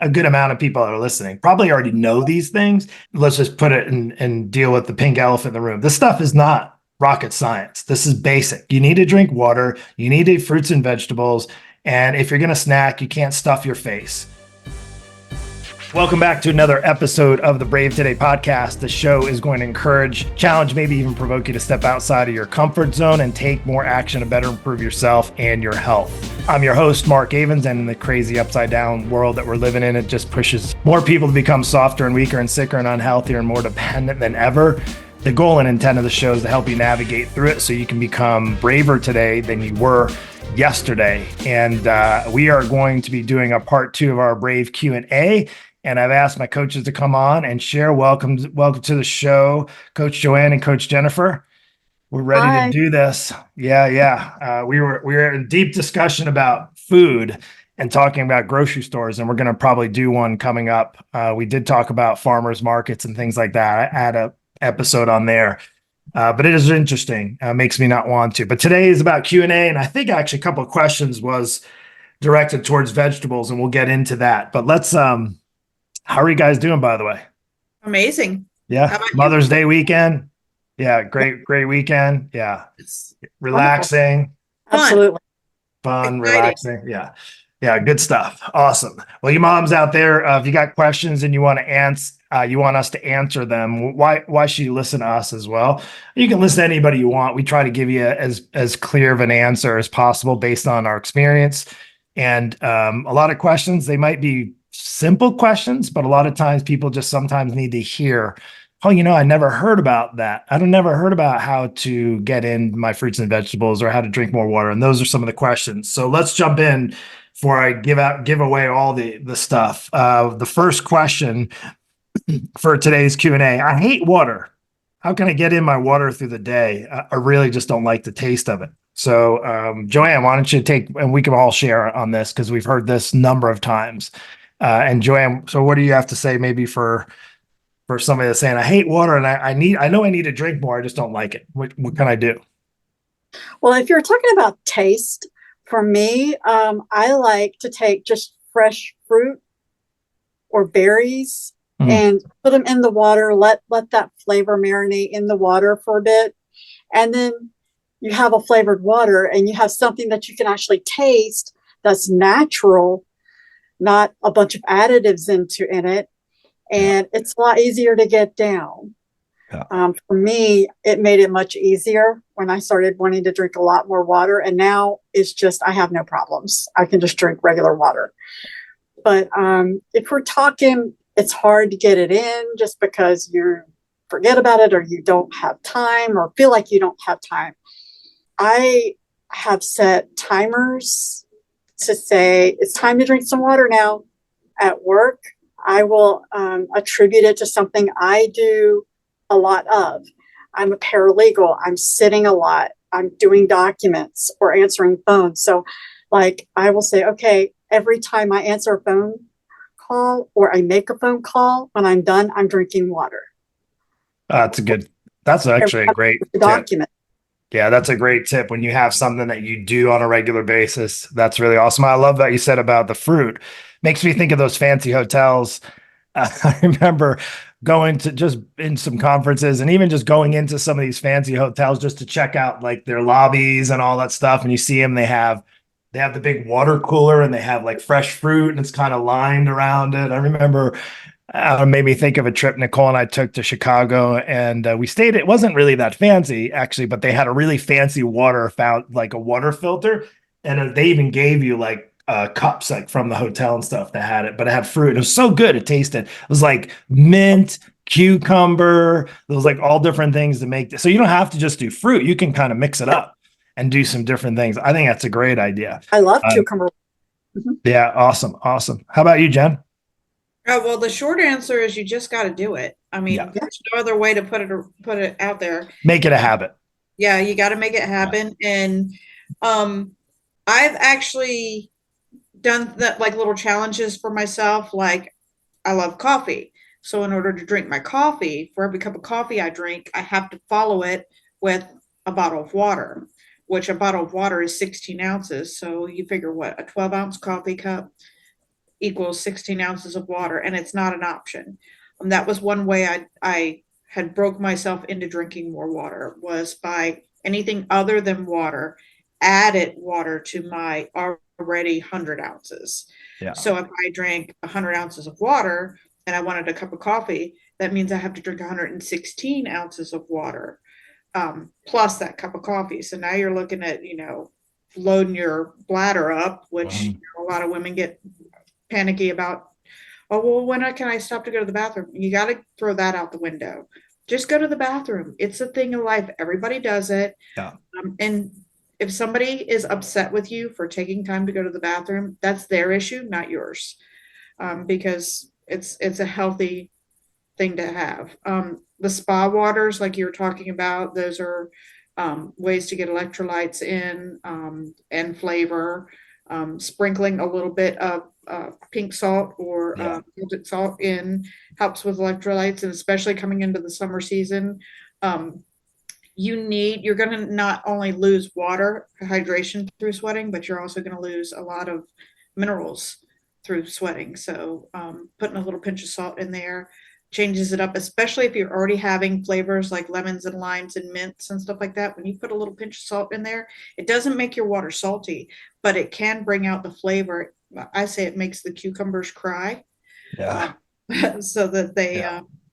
a good amount of people that are listening probably already know these things. Let's just put it and deal with the pink elephant in the room. This stuff is not rocket science. This is basic. You need to drink water. You need to eat fruits and vegetables. And if you're going to snack, you can't stuff your face. Welcome back to another episode of the Brave Today podcast. The show is going to encourage, challenge, maybe even provoke you to step outside of your comfort zone and take more action to better improve yourself and your health. I'm your host, Mark Avens, and in the crazy upside down world that we're living in, it just pushes more people to become softer and weaker and sicker and unhealthier and more dependent than ever. The goal and intent of the show is to help you navigate through it so you can become braver today than you were yesterday. And we are going to be doing a part 2 of our Brave Q&A. And I've asked my coaches to come on and share. Welcome to the show, Coach JoAnn and Coach Jennifer. We're ready to do this. Yeah. We were in deep discussion about food and talking about grocery stores, and we're going to probably do one coming up. We did talk about farmers markets and things like that. I had an episode on there, but it is interesting. Makes me not want to. But today is about Q&A, and I think actually a couple of questions was directed towards vegetables, and we'll get into that. But let's how are you guys doing, by the way? Amazing. Yeah. Mother's Day weekend. Yeah. Great weekend. Yeah. Relaxing. Absolutely. Fun, relaxing. Yeah. Yeah. Good stuff. Awesome. Well, you moms out there, if you got questions and you want us to answer them, why should you listen to us as well? You can listen to anybody you want. We try to give you as clear of an answer as possible based on our experience. And a lot of questions, they might be simple questions, but a lot of times people just sometimes need to hear, oh, I never heard about that. I never heard about how to get in my fruits and vegetables or how to drink more water. And those are some of the questions. So let's jump in before I give away all the stuff. The first question for today's Q&A, I hate water. How can I get in my water through the day? I really just don't like the taste of it. So JoAnn, why don't you take, and we can all share on this because we've heard this number of times. And JoAnn, so what do you have to say maybe for somebody that's saying, I hate water and I know I need to drink more, I just don't like it. What can I do? Well, if you're talking about taste, for me, I like to take just fresh fruit or berries and put them in the water, let that flavor marinate in the water for a bit. And then you have a flavored water and you have something that you can actually taste that's natural, not a bunch of additives in it. And it's a lot easier to get down. Yeah. For me, it made it much easier when I started wanting to drink a lot more water. And now it's just, I have no problems. I can just drink regular water. But if we're talking, it's hard to get it in just because you forget about it or you don't have time or feel like you don't have time. I have set timers to say, it's time to drink some water now. At work, I will attribute it to something I do a lot of. I'm a paralegal. I'm sitting a lot. I'm doing documents or answering phones. So like I will say, okay, every time I answer a phone call or I make a phone call, when I'm done, I'm drinking water. That's actually a great document. Yeah, that's a great tip when you have something that you do on a regular basis. That's really awesome. I love that you said about the fruit. Makes me think of those fancy hotels. I remember going to just in some conferences and even just going into some of these fancy hotels just to check out like their lobbies and all that stuff. And you see them, they have the big water cooler and they have like fresh fruit and it's kind of lined around it. I remember made me think of a trip Nicole and I took to Chicago, and we stayed. It wasn't really that fancy actually, but they had a really fancy water fountain, like a water filter, and they even gave you like cups like from the hotel and stuff that had it, but it had fruit. It was so good. It tasted. It was like mint, cucumber. There was like all different things to make this. So you don't have to just do fruit. You can kind of mix it up and do some different things. I think that's a great idea. I love cucumber. Yeah, awesome. How about you, Jen? Well, the short answer is you just got to do it. I mean, there's no other way to put it out there. Make it a habit. Yeah, you got to make it happen. And I've actually done that, like little challenges for myself. Like I love coffee. So in order to drink my coffee, for every cup of coffee I drink, I have to follow it with a bottle of water, which a bottle of water is 16 ounces. So you figure what, a 12-ounce coffee cup equals 16 ounces of water, and it's not an option. That was one way I had broke myself into drinking more water, was by anything other than water, added water to my already 100 ounces. Yeah. So if I drank 100 ounces of water and I wanted a cup of coffee, that means I have to drink 116 ounces of water, plus that cup of coffee. So now you're looking at, loading your bladder up, which a lot of women get panicky about. Oh, well, when can I stop to go to the bathroom? You got to throw that out the window. Just go to the bathroom. It's a thing of life. Everybody does it. Yeah. And if somebody is upset with you for taking time to go to the bathroom, that's their issue, not yours, because it's a healthy thing to have. The spa waters, like you were talking about, those are ways to get electrolytes in, and flavor. Sprinkling a little bit of pink salt or melted salt in helps with electrolytes, and especially coming into the summer season. You're going to not only lose water hydration through sweating, but you're also going to lose a lot of minerals through sweating. So putting a little pinch of salt in there changes it up, especially if you're already having flavors like lemons and limes and mints and stuff like that. When you put a little pinch of salt in there, it doesn't make your water salty, but it can bring out the flavor. I say it makes the cucumbers cry, so that they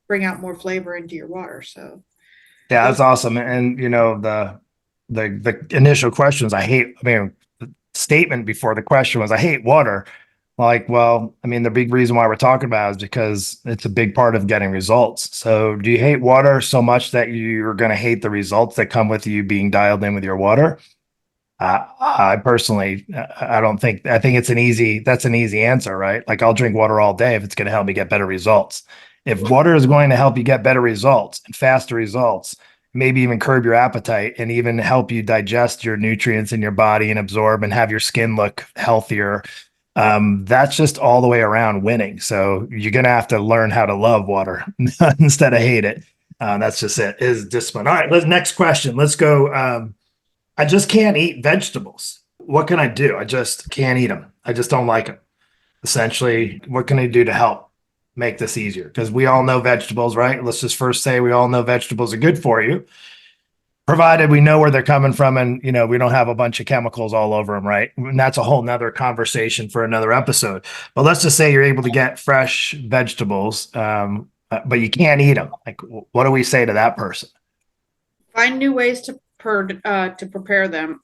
bring out more flavor into your water. So yeah, that's awesome. And the initial questions, the statement before the question was, I hate water. Like, well, the big reason why we're talking about it is because it's a big part of getting results. So do you hate water so much that you're going to hate the results that come with you being dialed in with your water? I personally, I think that's an easy answer, right? Like, I'll drink water all day if it's going to help me get better results. If water is going to help you get better results and faster results, maybe even curb your appetite and even help you digest your nutrients in your body and absorb and have your skin look healthier, that's just all the way around winning. So you're going to have to learn how to love water instead of hate it. That's just it, is discipline. All right, next question. Let's go. I just can't eat vegetables. What can I do? I just can't eat them. I just don't like them. Essentially, what can I do to help make this easier? Because we all know vegetables, right? Let's just first say we all know vegetables are good for you, provided we know where they're coming from and, we don't have a bunch of chemicals all over them, right? And that's a whole nother conversation for another episode. But let's just say you're able to get fresh vegetables, but you can't eat them. Like, what do we say to that person? Find new ways to prepare them.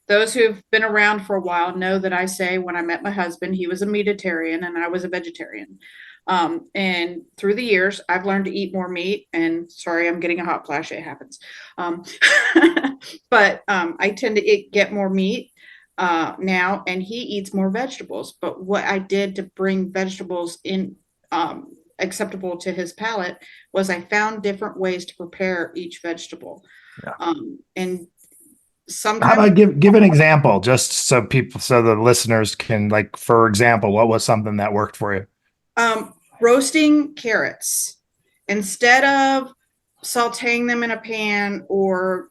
Those who've been around for a while know that I say, when I met my husband, he was a meatitarian and I was a vegetarian. And through the years, I've learned to eat more meat. And sorry, I'm getting a hot flash. It happens. But I tend to get more meat now, and he eats more vegetables. But what I did to bring vegetables in acceptable to his palate was I found different ways to prepare each vegetable. Yeah. And How sometimes about give an example, just so the listeners can, like, for example, what was something that worked for you? Roasting carrots instead of sauteing them in a pan or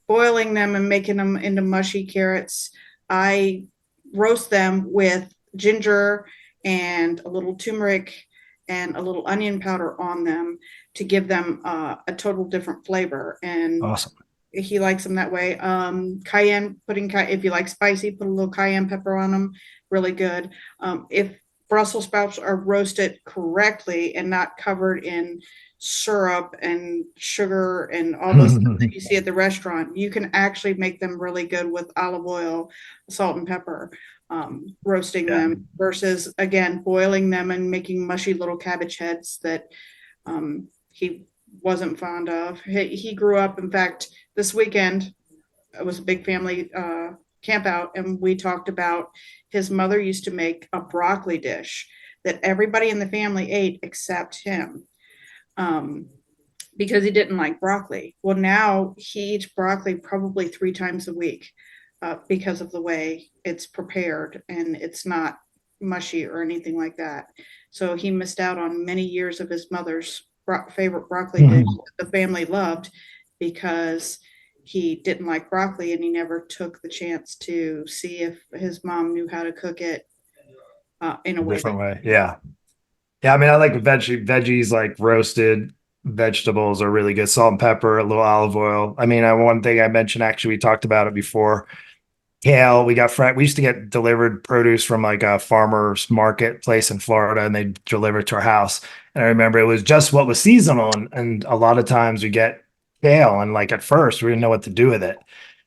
boiling them and making them into mushy carrots. I roast them with ginger and a little turmeric and a little onion powder on them to give them a total different flavor. And Awesome. he likes them that way. If you like spicy, put a little cayenne pepper on them. Really good. If Brussels sprouts are roasted correctly and not covered in syrup and sugar and all those stuff that you see at the restaurant, you can actually make them really good with olive oil, salt and pepper, roasting them versus, again, boiling them and making mushy little cabbage heads that he wasn't fond of. He grew up, in fact, this weekend, it was a big family camp out, and we talked about his mother used to make a broccoli dish that everybody in the family ate except him, because he didn't like broccoli. Well, now he eats broccoli probably 3 times a week because of the way it's prepared, and it's not mushy or anything like that. So he missed out on many years of his mother's favorite broccoli dish that the family loved, because he didn't like broccoli and he never took the chance to see if his mom knew how to cook it in a A way. different way. Yeah. Yeah. I mean, I like veggies like roasted vegetables are really good. Salt and pepper, a little olive oil. I mean, one thing I mentioned, actually, we talked about it before. Kale, we used to get delivered produce from like a farmer's market place in Florida, and they deliver it to our house. And I remember it was just what was seasonal, and a lot of times we get kale, and like at first we didn't know what to do with it.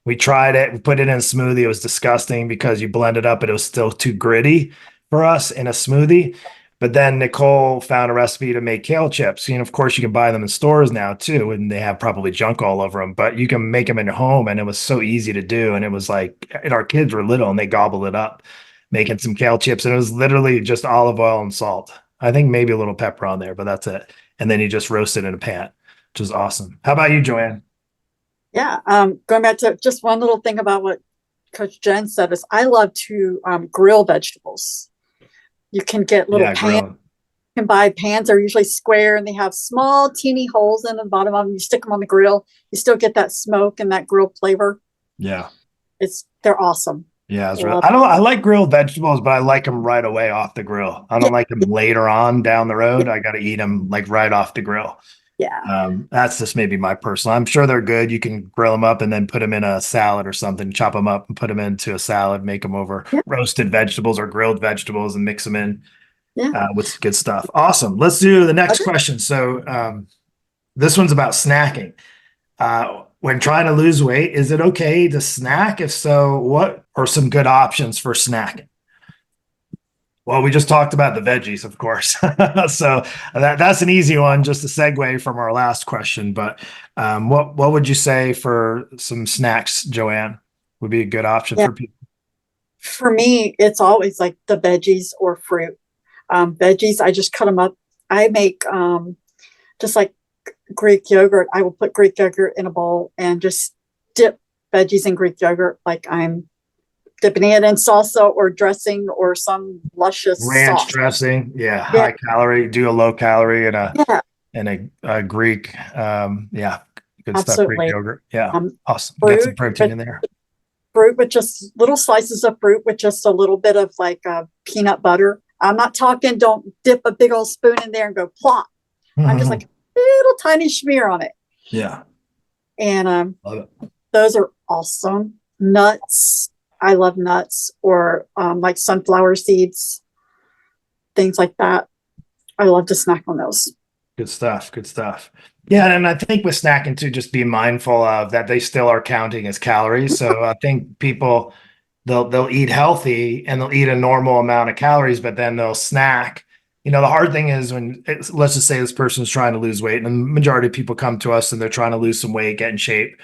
We tried it, we put it in a smoothie. It was disgusting because you blend it up, but it was still too gritty for us in a smoothie. But then Nicole found a recipe to make kale chips. And of course, you can buy them in stores now too, and they have probably junk all over them, but you can make them in your home. And it was so easy to do. And it was like, and our kids were little and they gobbled it up, making some kale chips. And it was literally just olive oil and salt. I think maybe a little pepper on there, but that's it. And then you just roast it in a pan, which is awesome. How about you, JoAnn? Yeah. Going back to just one little thing about what Coach Jen said is I love to grill vegetables. You can get little Yeah, pans. grilling. You can buy pans. They're usually square and they have small, teeny holes in the bottom of them. You stick them on the grill. You still get that smoke and that grilled flavor. Yeah. They're awesome. Yeah, it's Love- I like grilled vegetables, but I like them right away off the grill. I don't Yeah, like them later on down the road. I got to eat them like right off the grill. yeah, That's just maybe my personal. I'm sure they're good. You can grill them up and then put them in a salad or something, chop them up and put them into a salad, make them over yeah, roasted vegetables or grilled vegetables and mix them in yeah. with good stuff. Awesome. Let's do the next Okay. question. So this one's about snacking. When trying to lose weight, is it okay to snack? If so, what are some good options for snacking? Well, we just talked about the veggies, of course. So that's an easy one, just a segue from our last question. But what would you say for some snacks, JoAnn, would be a good option Yeah. for people? For me, it's always like the veggies or fruit. Veggies, I just cut them up. I make just like Greek yogurt. I will put Greek yogurt in a bowl and just dip veggies in Greek yogurt like I'm dipping it in salsa or dressing or some luscious Ranch sauce. dressing, yeah, Yeah, high calorie. Do a low calorie and yeah, a Greek, yeah, good stuff. Greek absolutely. yogurt, yeah, Um, awesome. Get some fruit, protein in there. fruit with just little slices of fruit with just a little bit of like peanut butter. I'm not talking, don't dip a big old spoon in there and go plop. I'm just like a little tiny smear on it. Yeah, And love it. those are awesome. Nuts. I love nuts or like sunflower seeds, things like that. I love to snack on those. Good stuff. Good stuff. Yeah, and I think with snacking too, just be mindful of that they still are counting as calories. So I think people they'll eat healthy and they'll eat a normal amount of calories, but then they'll snack. You know, the hard thing is let's just say this person's trying to lose weight, and the majority of people come to us and they're trying to lose some weight, get in shape,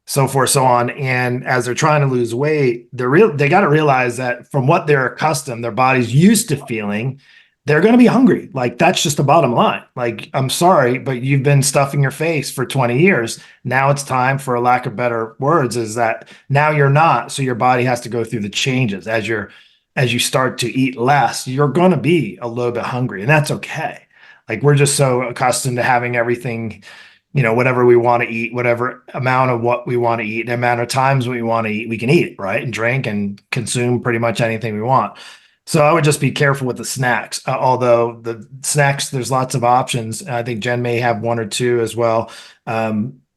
so forth, so on. And as they're trying to lose weight, they got to realize that from what they're accustomed, their body's used to feeling, they're going to be hungry. Like that's just the bottom line. Like, I'm sorry, but you've been stuffing your face for 20 years. Now it's time, for a lack of better words, is that now you're not. So your body has to go through the changes as you start to eat less, you're going to be a little bit hungry, and that's okay. Like we're just so accustomed to having everything, whatever we want to eat, whatever amount of what we want to eat, the amount of times we want to eat, we can eat it, right? And drink and consume pretty much anything we want. So I would just be careful with the snacks. Although the snacks, there's lots of options. I think Jen may have one or two as well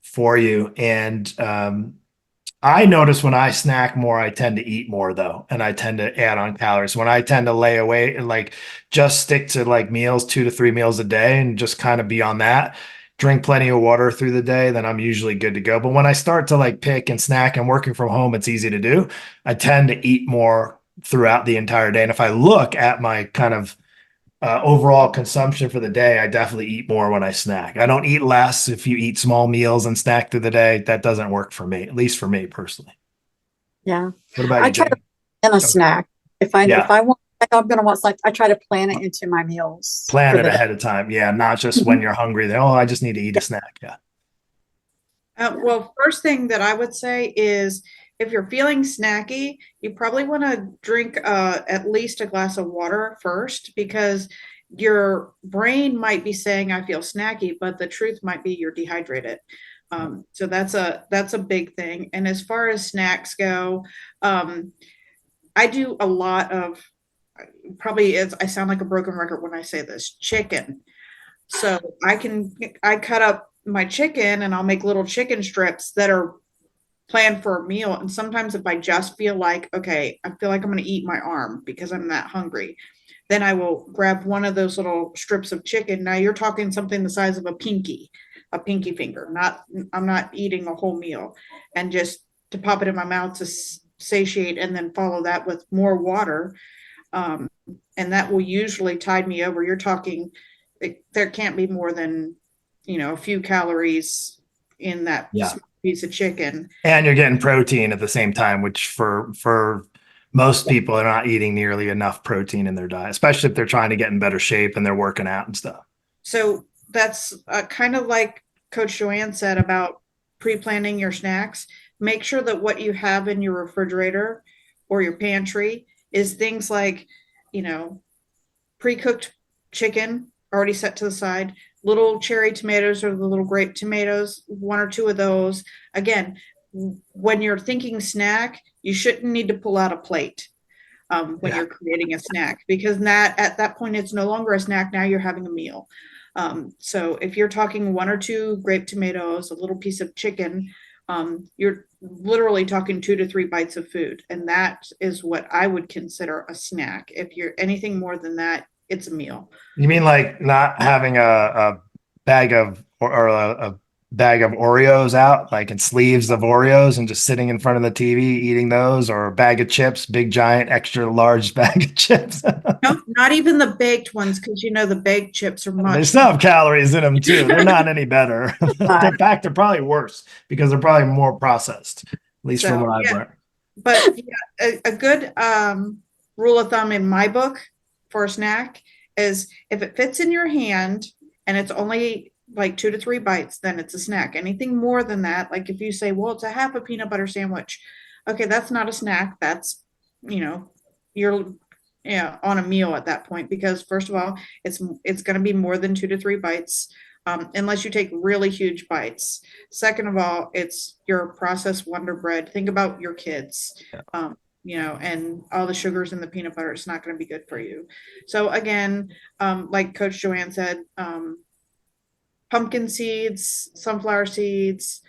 for you. And I notice when I snack more, I tend to eat more though, and I tend to add on calories. When I tend to lay away and like just stick to like meals, 2 to 3 meals a day, and just kind of be on that, drink plenty of water through the day, then I'm usually good to go. But when I start to like pick and snack and working from home, it's easy to do. I tend to eat more throughout the entire day. And if I look at my kind of overall consumption for the day, I definitely eat more when I snack. I don't eat less. If you eat small meals and snack through the day, that doesn't work for me, at least for me personally. Yeah. What about I you, try to Jen? plan a Okay. snack. If I Yeah, want, like I'm gonna want snack, I try to plan it into my meals plan for it the day. ahead of time. Yeah, not just when Mhm. you're hungry. Then, oh, I just need to eat a snack. Yeah. Well, first thing that I would say is if you're feeling snacky, you probably want to drink at least a glass of water first, because your brain might be saying I feel snacky, but the truth might be you're dehydrated. So that's a big thing. And as far as snacks go, I do a lot of probably is, I sound like a broken record when I say this, chicken. So I cut up my chicken and I'll make little chicken strips that are planned for a meal. And sometimes if I just feel like, okay, I feel like I'm going to eat my arm because I'm that hungry, then I will grab one of those little strips of chicken. Now you're talking something the size of a pinky finger. Not, I'm not eating a whole meal, and just to pop it in my mouth to satiate, and then follow that with more water. Um, and that will usually tide me over. You're talking, there can't be more than, a few calories in that Yeah. piece of chicken. And you're getting protein at the same time, which for most people are not eating nearly enough protein in their diet, especially if they're trying to get in better shape and they're working out and stuff. So that's kind of like Coach JoAnn said about pre-planning your snacks. Make sure that what you have in your refrigerator or your pantry is things like, pre-cooked chicken already set to the side, little cherry tomatoes or the little grape tomatoes, one or two of those. Again, when you're thinking snack, you shouldn't need to pull out a plate when you're creating a snack, because that at that point it's no longer a snack. Now you're having a meal. So if you're talking one or two grape tomatoes, a little piece of chicken, you're literally talking 2 to 3 bites of food, and that is what I would consider a snack. If you're anything more than that, it's a meal. You mean like not having a bag of or a bag of Oreos out, like in sleeves of Oreos, and just sitting in front of the TV eating those, or a bag of chips, big giant extra large bag of chips? No, not even the baked ones, because the baked chips are They much. still have calories in them too. They're not any better. In fact, they're probably worse because they're probably more processed, at least from So, what I've yeah. learned. But a good rule of thumb in my book for a snack is if it fits in your hand and it's only like 2 to 3 bites, then it's a snack. Anything more than that, like if you say, well, it's a half a peanut butter sandwich, okay, that's not a snack. That's, you're on a meal at that point, because first of all, it's going to be more than 2 to 3 bites. Unless you take really huge bites. Second of all, it's your processed Wonder Bread. Think about your kids, and all the sugars in the peanut butter. It's not going to be good for you. So again, like Coach JoAnn said, pumpkin seeds, sunflower seeds,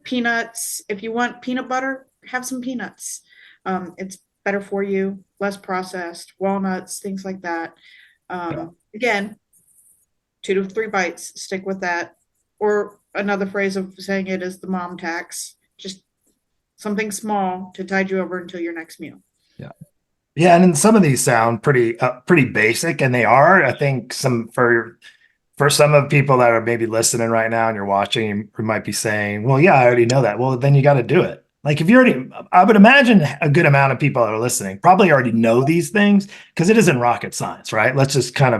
peanuts. If you want peanut butter, have some peanuts. It's better for you, less processed, walnuts, things like that. Again, 2 to 3 bites, stick with that. Or another phrase of saying it is the mom tax, just something small to tide you over until your next meal. Yeah, and then some of these sound pretty basic, and they are. I think for some of people that are maybe listening right now and you're watching, you might be saying, well, yeah, I already know that. Well, then you got to do it. Like if you already, I would imagine a good amount of people that are listening probably already know these things, because it isn't rocket science, right? Let's just put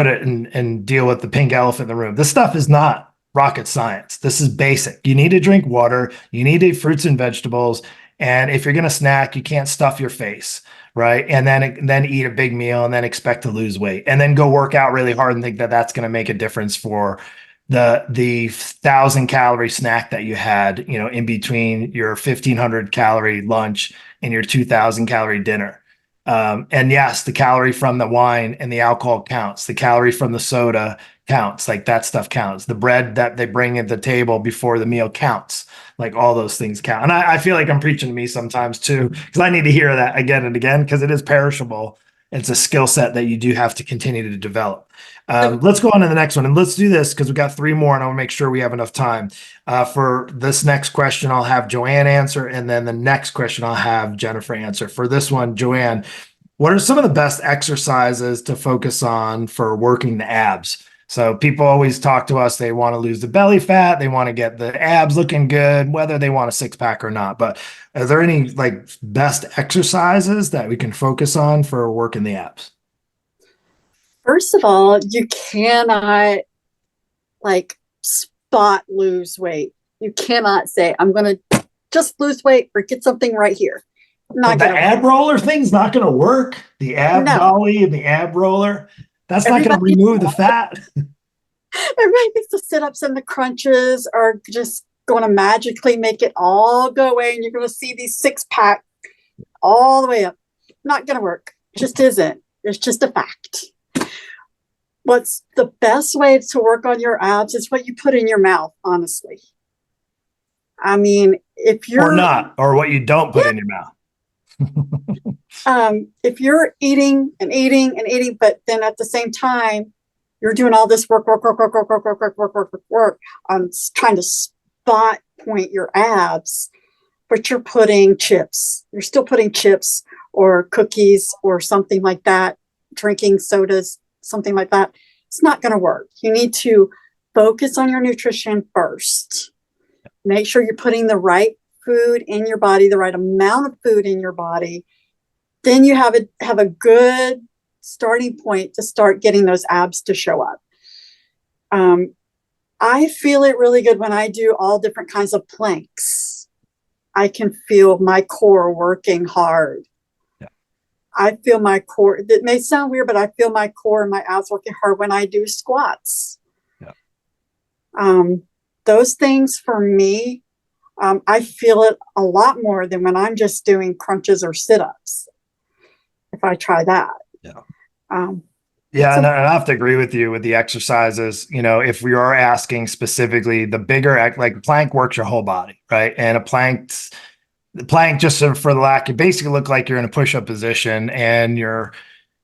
it and deal with the pink elephant in the room. This stuff is not rocket science. This is basic. You need to drink water. You need to eat fruits and vegetables. And if you're going to snack, you can't stuff your face, right? And then eat a big meal and then expect to lose weight, and then go work out really hard and think that that's going to make a difference for the 1,000-calorie snack that you had, in between your 1,500-calorie lunch and your 2,000-calorie dinner. And yes, the calorie from the wine and the alcohol counts. The calorie from the soda counts. Like that stuff counts. The bread that they bring at the table before the meal counts. Like all those things count. And I feel like I'm preaching to me sometimes too, because I need to hear that again and again, because it is perishable. It's a skill set that you do have to continue to develop. Let's go on to the next one, and let's do this because we got 3 more, and I want to make sure we have enough time. For this next question, I'll have JoAnn answer, and then the next question I'll have Jennifer answer. For this one, JoAnn, what are some of the best exercises to focus on for working the abs? So people always talk to us, they want to lose the belly fat, they want to get the abs looking good, whether they want a 6-pack or not. But are there any like best exercises that we can focus on for working the abs? First of all, you cannot spot lose weight. You cannot say, I'm going to just lose weight or get something right here. Not the ab roller thing's not going to work. The ab dolly and the ab roller, that's not going to remove the fat. Everybody thinks the sit-ups and the crunches are just going to magically make it all go away, and you're going to see these 6-pack all the way up. Not going to work. Just isn't. It's just a fact. What's the best way to work on your abs is what you put in your mouth, honestly. I mean, if you're or not, or what you don't put in your mouth. if you're eating and eating and eating, but then at the same time, you're doing all this work on trying to spot point your abs, but you're putting chips. You're still putting chips or cookies or something like that, drinking sodas, something like that. It's not going to work. You need to focus on your nutrition first. Make sure you're putting the right food in your body, the right amount of food in your body. Then you have a good starting point to start getting those abs to show up. I feel it really good when I do all different kinds of planks. I can feel my core working hard. Yeah. I feel my core. It may sound weird, but I feel my core and my abs working hard when I do squats. Yeah. Those things for me, I feel it a lot more than when I'm just doing crunches or sit-ups. If I try that. Yeah. Yeah, and I have to agree with you with the exercises. You know, if we are asking specifically, the bigger, like plank works your whole body, right? And the plank, just for the lack, you basically look like you're in a push-up position, and you're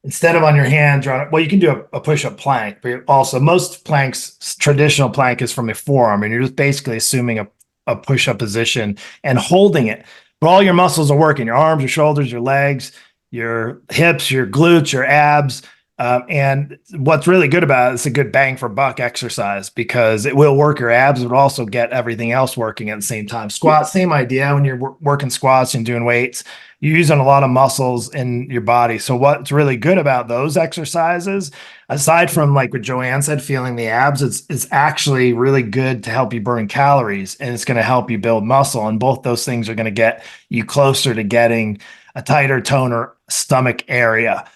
instead of on your hands, well, you can do a push-up plank, but also most planks, traditional plank is from a forearm, and you're just basically assuming a push-up position and holding it. But all your muscles are working: your arms, your shoulders, your legs, your hips, your glutes, your abs. And what's really good about it, it's a good bang for buck exercise because it will work your abs, but also get everything else working at the same time. Squats, same idea. When you're working squats and doing weights, you're using a lot of muscles in your body. So what's really good about those exercises, aside from like what JoAnn said, feeling the abs, it's actually really good to help you burn calories, and it's going to help you build muscle. And both those things are going to get you closer to getting a tighter toner stomach area.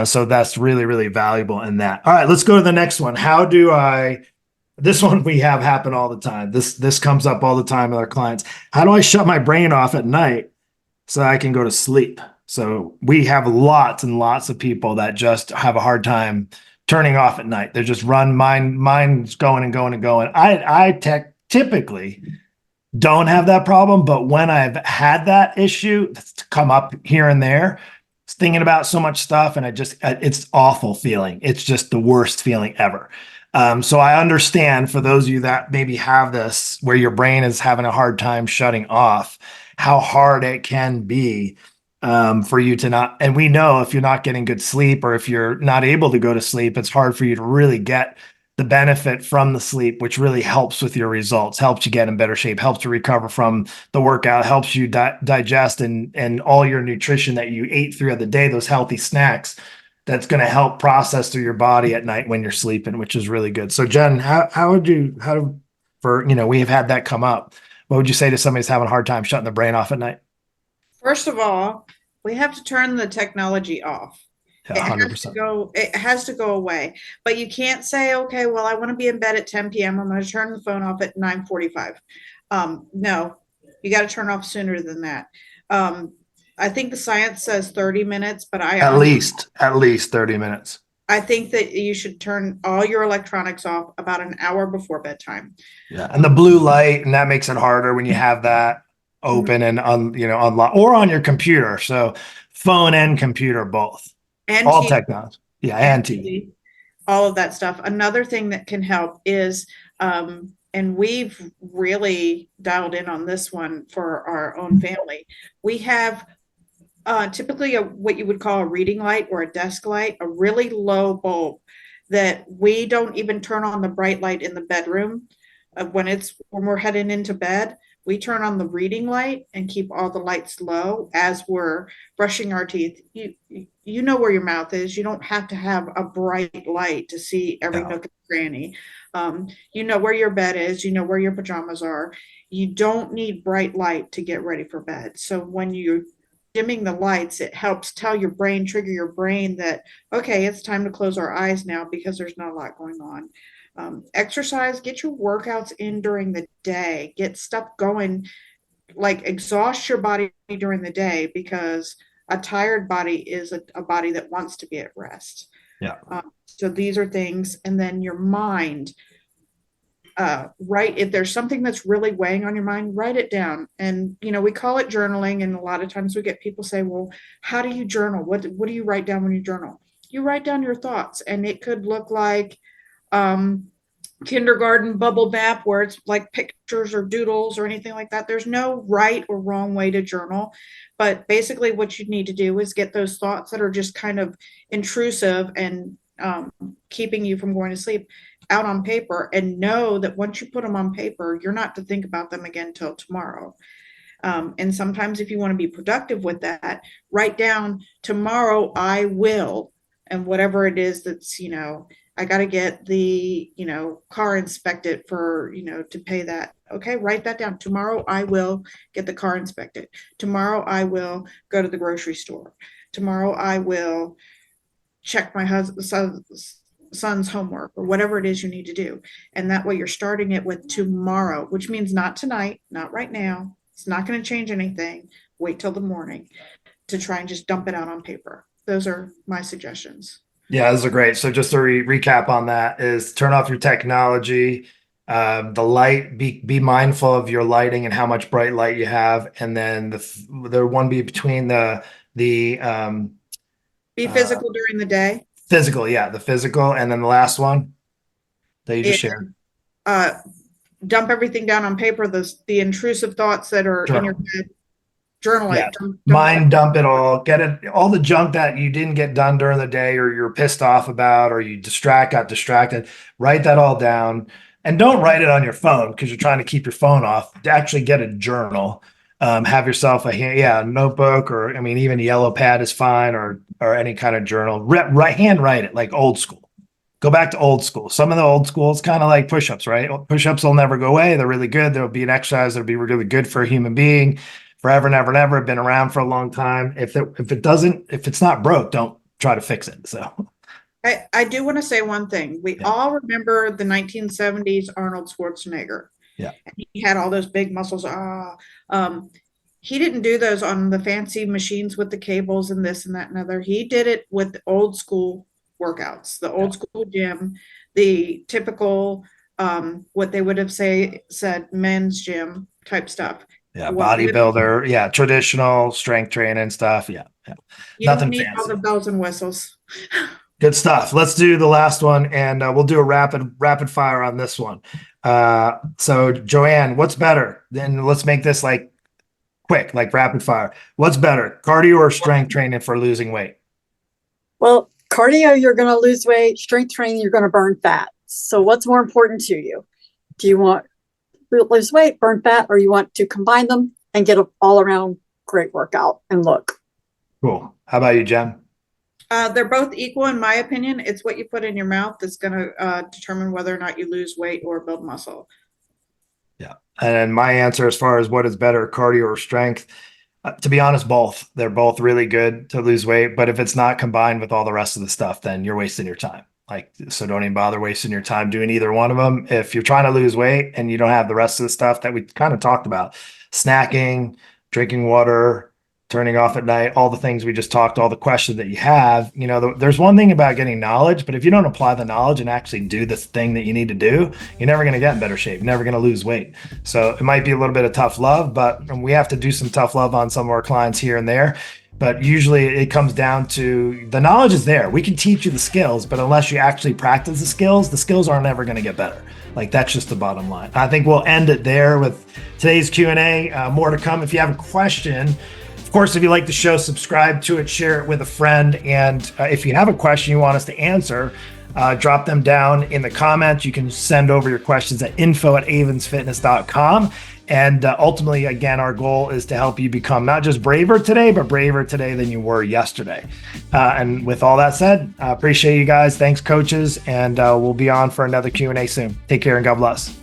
So that's really, really valuable in that. All right, let's go to the next one. This one we have happen all the time. This comes up all the time with our clients. How do I shut my brain off at night so I can go to sleep? So we have lots and lots of people that just have a hard time turning off at night. They're just mind's going and going and going. I typically don't have that problem, but when I've had that issue come up here and there, thinking about so much stuff, and it's awful feeling. It's just the worst feeling ever. So I understand for those of you that maybe have this, where your brain is having a hard time shutting off, how hard it can be for you to not, and we know if you're not getting good sleep or if you're not able to go to sleep, it's hard for you to really get the benefit from the sleep, which really helps with your results, helps you get in better shape, helps you recover from the workout, helps you digest and all your nutrition that you ate throughout the day, those healthy snacks, that's going to help process through your body at night when you're sleeping, which is really good. So Jen, we have had that come up. What would you say to somebody who's having a hard time shutting their brain off at night? First of all, we have to turn the technology off. Yeah, 100%. It has to go away. But you can't say, okay, well, I want to be in bed at 10 p.m. I'm going to turn the phone off at 9:45. No, you got to turn off sooner than that. I think the science says 30 minutes, but at least 30 minutes. I think that you should turn all your electronics off about an hour before bedtime. Yeah, and the blue light, and that makes it harder when you have that open and unlock, or on your computer. So phone and computer both. And all TV, technology. Yeah, and TV. All of that stuff. Another thing that can help is, and we've really dialed in on this one for our own family. We have typically what you would call a reading light or a desk light, a really low bulb that we don't even turn on the bright light in the bedroom. When we're heading into bed, we turn on the reading light and keep all the lights low as we're brushing our teeth. You know where your mouth is. You don't have to have a bright light to see every nook and cranny. You know where your bed is. You know where your pajamas are. You don't need bright light to get ready for bed. So when you're dimming the lights, it helps trigger your brain that, okay, it's time to close our eyes now because there's not a lot going on. Exercise, get your workouts in during the day, get stuff going, like exhaust your body during the day, because a tired body is a body that wants to be at rest. Yeah. So these are things, and then your mind, if there's something that's really weighing on your mind, write it down. And, we call it journaling. And a lot of times we get people say, well, how do you journal? What do you write down when you journal? You write down your thoughts, and it could look like, kindergarten bubble map where it's like pictures or doodles or anything like that. There's no right or wrong way to journal, but basically what you need to do is get those thoughts that are just kind of intrusive and keeping you from going to sleep out on paper, and know that once you put them on paper, you're not to think about them again till tomorrow. And sometimes if you want to be productive with that, write down, tomorrow I will, and whatever it is that's, I got to get the, car inspected for, to pay that. Okay, write that down. Tomorrow I will get the car inspected. Tomorrow I will go to the grocery store. Tomorrow I will check my son's homework, or whatever it is you need to do. And that way you're starting it with tomorrow, which means not tonight, not right now. It's not going to change anything. Wait till the morning to try and just dump it out on paper. Those are my suggestions. Yeah, those are great. So just to recap on that is turn off your technology, the light, be mindful of your lighting and how much bright light you have. And then the one be between be physical during the day. Physical. Yeah. The physical. And then the last one that you just shared. Dump everything down on paper. The intrusive thoughts that are in your head. Journal Yeah. it. Dump it all. Get it. All the junk that you didn't get done during the day, or you're pissed off about, or you got distracted. Write that all down, and don't write it on your phone because you're trying to keep your phone off. Actually, get a journal. Have yourself a notebook, or even a yellow pad is fine, or any kind of journal. Hand write it like old school. Go back to old school. Some of the old school is kind of like push-ups, right? Push-ups will never go away. They're really good. There'll be an exercise that'll be really good for a human being. Forever and ever and ever, been around for a long time. If it's not broke, don't try to fix it. So I do want to say one thing. We all remember the 1970s Arnold Schwarzenegger. Yeah. And he had all those big muscles. He didn't do those on the fancy machines with the cables and this and that and other. He did it with old school workouts, the old school gym, the typical what they would have said men's gym type stuff. Yeah, bodybuilder. Yeah, traditional strength training stuff. Yeah. You Nothing don't need fancy. all the bells and whistles. Good stuff. Let's do the last one, and we'll do a rapid fire on this one. So JoAnn, what's better? Then let's make this like quick, like rapid fire. What's better, cardio or strength training for losing weight? Well, cardio, you're going to lose weight. Strength training, you're going to burn fat. So what's more important to you? Do you want to lose weight, burn fat, or you want to combine them and get an all-around great workout and look? Cool. How about you, Jen? They're both equal in my opinion. It's what you put in your mouth that's going to determine whether or not you lose weight or build muscle. Yeah. And my answer as far as what is better, cardio or strength, to be honest, both. They're both really good to lose weight. But if it's not combined with all the rest of the stuff, then you're wasting your time. So don't even bother wasting your time doing either one of them. If you're trying to lose weight and you don't have the rest of the stuff that we kind of talked about, snacking, drinking water, turning off at night, all the things we just talked, all the questions that you have, there's one thing about getting knowledge, but if you don't apply the knowledge and actually do the thing that you need to do, you're never going to get in better shape. You're never going to lose weight. So it might be a little bit of tough love, but we have to do some tough love on some of our clients here and there. But usually it comes down to the knowledge is there. We can teach you the skills, but unless you actually practice the skills aren't ever going to get better. That's just the bottom line. I think we'll end it there with today's Q&A. More to come. If you have a question, of course, if you like the show, subscribe to it, share it with a friend. And if you have a question you want us to answer, drop them down in the comments. You can send over your questions at info@avensfitness.com. And ultimately, again, our goal is to help you become not just braver today, but braver today than you were yesterday. And with all that said, I appreciate you guys. Thanks, coaches. And we'll be on for another Q&A soon. Take care and God bless.